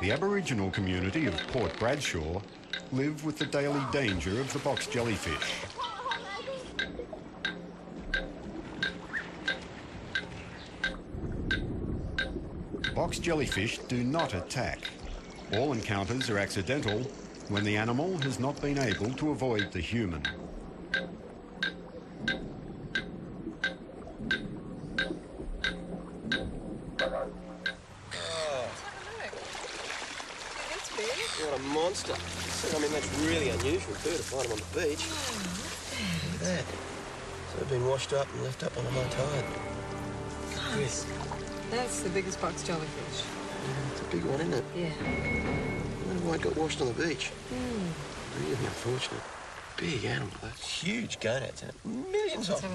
The Aboriginal community of Port Bradshaw live with the daily danger of the box jellyfish. Box jellyfish do not attack. All encounters are accidental when the animal has not been able to avoid the human. What a monster. I mean, that's really unusual too, to find them on the beach. Look at that. So they've been washed up and left up on a high tide. Yes. That's the biggest box jellyfish. Yeah, it's a big one, isn't it? Yeah. I wonder why it got washed on the beach. Really unfortunate. Big animal, though. Huge gonads in it. Millions of them.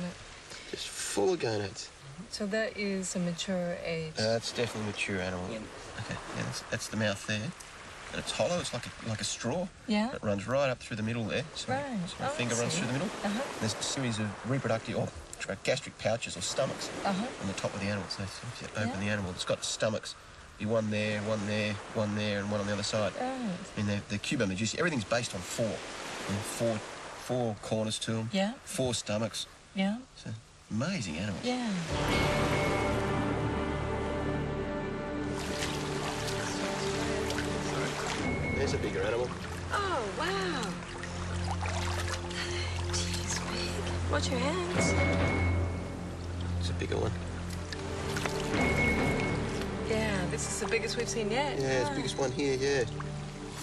Just full of gonads. So that is a mature age? That's definitely a mature animal. Yeah. Okay, yeah, that's the mouth there. And it's hollow, it's like a straw. Yeah. It runs right up through the middle there. So, right. So my finger runs through the middle. There's a series of reproductive or gastric pouches or stomachs on the top of the animal. So if you open the animal, it's got stomachs. Be one there, one there, one there, and one on the other side. Right. I mean, they're Cuba Medusa. Everything's based on four. You know, four corners to them. Yeah. 4 stomachs. Yeah. So amazing animals. Yeah. There's a bigger animal. Oh, wow. Jeez, big. Watch your hands. It's a bigger one. Yeah, this is the biggest we've seen yet. Yeah, it's the biggest one here, yeah.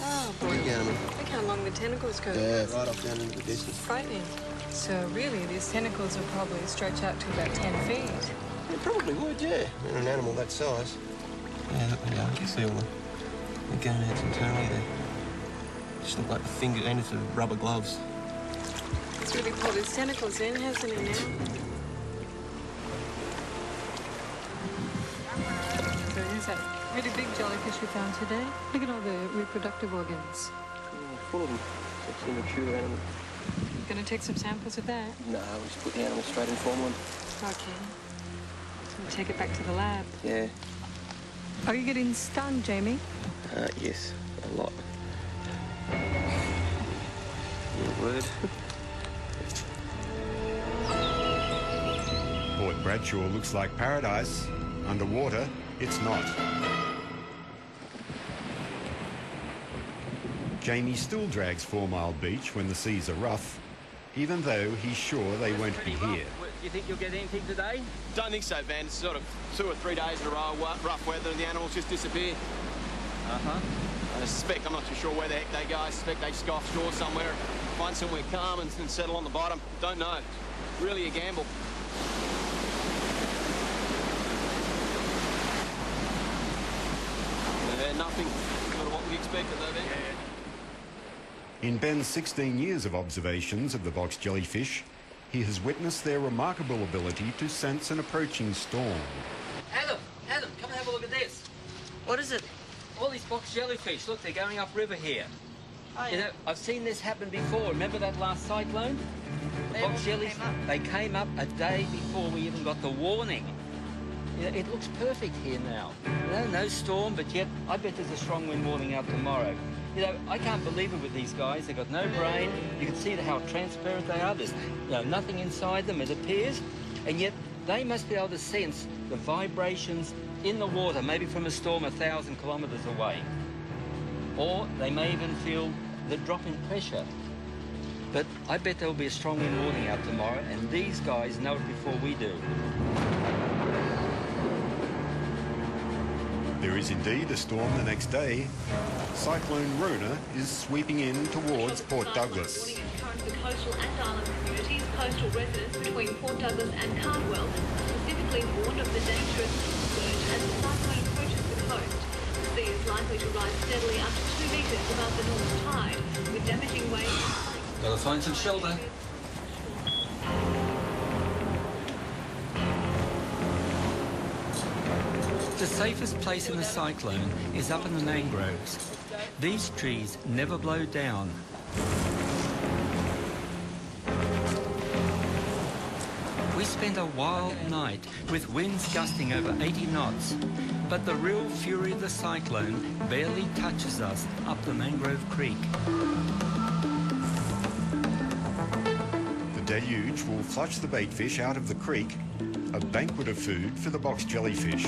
Oh, boy. Big animal. Look how long the tentacles go. Yeah, right off down into the distance. Frightening. So really, these tentacles will probably stretch out to about 10 feet. It probably would, yeah. In an animal that size. Yeah, look, there you go. You can see all the gonads internally there. Just look like the finger ends of rubber gloves. It's really pulled its tentacles in, hasn't it now? There's that really big jellyfish we found today. Look at all the reproductive organs. Oh, full of them. It's a mature animal. Gonna take some samples of that? No, we just put the animal straight in formalin. Okay. So we'll take it back to the lab. Yeah. Are you getting stung, Jamie? Yes, a lot. Your word. Port Bradshaw looks like paradise. Underwater, it's not. Jamie still drags 4 Mile Beach when the seas are rough, even though he's sure they won't be here. Do you think you'll get anything today? Don't think so, Van. It's sort of 2 or 3 days in a row, rough weather, and the animals just disappear. I suspect, I'm not too sure where the heck they go. I suspect they just go offshore somewhere, find somewhere calm and settle on the bottom. Don't know. Really a gamble. Nothing sort of what we expected, though, then. In Ben's 16 years of observations of the box jellyfish, he has witnessed their remarkable ability to sense an approaching storm. Adam, come and have a look at this. What is it? All these box jellyfish, look, they're going upriver here. Oh, yeah. You know, I've seen this happen before. Remember that last cyclone? The box jellyfish, they came up a day before we even got the warning. You know, it looks perfect here now. You know, no storm, but yet I bet there's a strong wind warning out tomorrow. You know, I can't believe it with these guys. They've got no brain. You can see how transparent they are. There's nothing inside them, it appears. And yet they must be able to sense the vibrations in the water, maybe from a storm 1,000 kilometres away. Or they may even feel the drop in pressure. But I bet there'll be a strong wind warning out tomorrow, and these guys know it before we do. There is indeed a storm the next day. Cyclone Rona is sweeping in towards Port Douglas. The coastal and island communities, coastal residents between Port Douglas and Cardwell are specifically warned of the dangerous surge as the cyclone approaches the coast. The sea is likely to rise steadily up to 2 metres above the normal tide, with damaging waves. Gotta find some shelter. The safest place in the cyclone is up in the mangroves. These trees never blow down. We spent a wild night with winds gusting over 80 knots, but the real fury of the cyclone barely touches us up the Mangrove Creek. The deluge will flush the baitfish out of the creek, a banquet of food for the box jellyfish.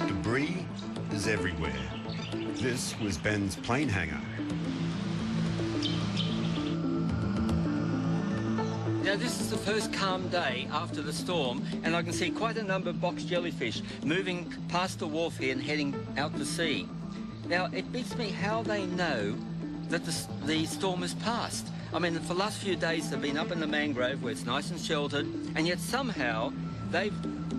Debris is everywhere. This was Ben's plane hangar. Now, this is the first calm day after the storm, and I can see quite a number of box jellyfish moving past the wharf here and heading out to sea. Now, it beats me how they know that the storm has passed. I mean, for the last few days they've been up in the mangrove where it's nice and sheltered, and yet somehow they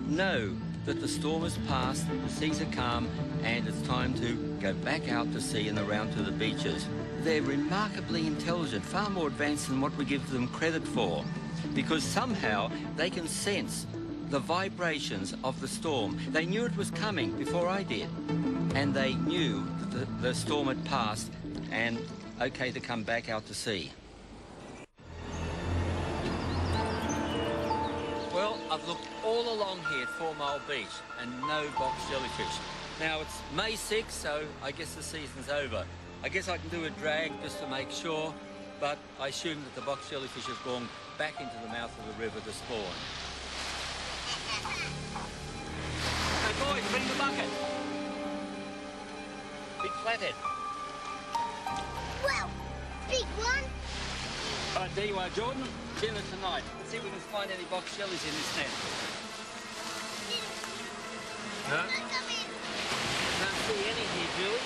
know that the storm has passed, the seas are calm, and it's time to go back out to sea and around to the beaches. They're remarkably intelligent, far more advanced than what we give them credit for, because somehow they can sense the vibrations of the storm. They knew it was coming before I did, and they knew that the storm had passed and okay to come back out to sea. Well, I've looked all along here at 4 Mile Beach and no box jellyfish. Now, it's May 6th, so I guess the season's over. I guess I can do a drag just to make sure, but I assume that the box jellyfish has gone back into the mouth of the river to spawn. Hey boys, bring the bucket. Big flathead. Well, big one. All right, there you are, Jordan. Dinner tonight. Let's see if we can find any box jellies in this net. Huh? Can't see any here, Julie.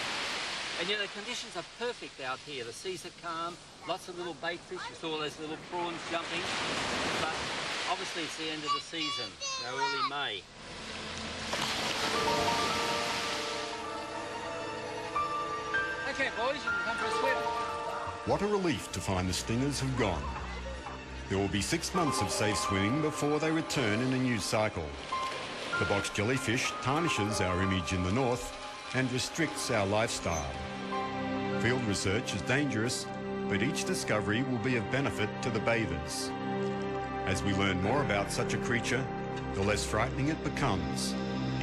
And you know, the conditions are perfect out here. The seas are calm, lots of little bait fish. You saw those little prawns jumping. But obviously it's the end of the season, early May. Okay, boys, you can come for a swim. What a relief to find the stingers have gone. There will be 6 months of safe swimming before they return in a new cycle. The box jellyfish tarnishes our image in the north and restricts our lifestyle. Field research is dangerous, but each discovery will be of benefit to the bathers. As we learn more about such a creature, the less frightening it becomes,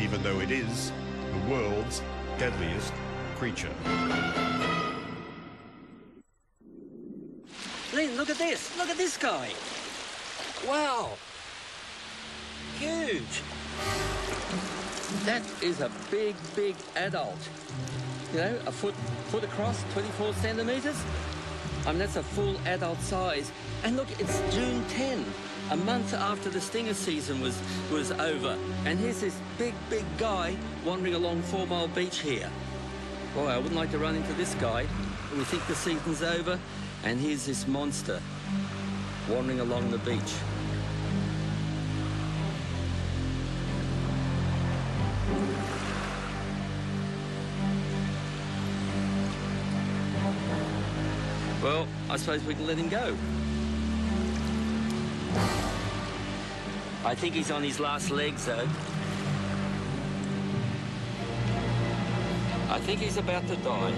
even though it is the world's deadliest creature. Lynn, look at this. Look at this guy. Wow. Huge. That is a big, big adult. You know, a foot across, 24 centimetres. I mean, that's a full adult size. And look, it's June 10, a month after the stinger season was over. And here's this big, big guy wandering along 4 Mile Beach here. Boy, I wouldn't like to run into this guy. We think the season's over, and here's this monster wandering along the beach. Well, I suppose we can let him go. I think he's on his last legs, though. I think he's about to die.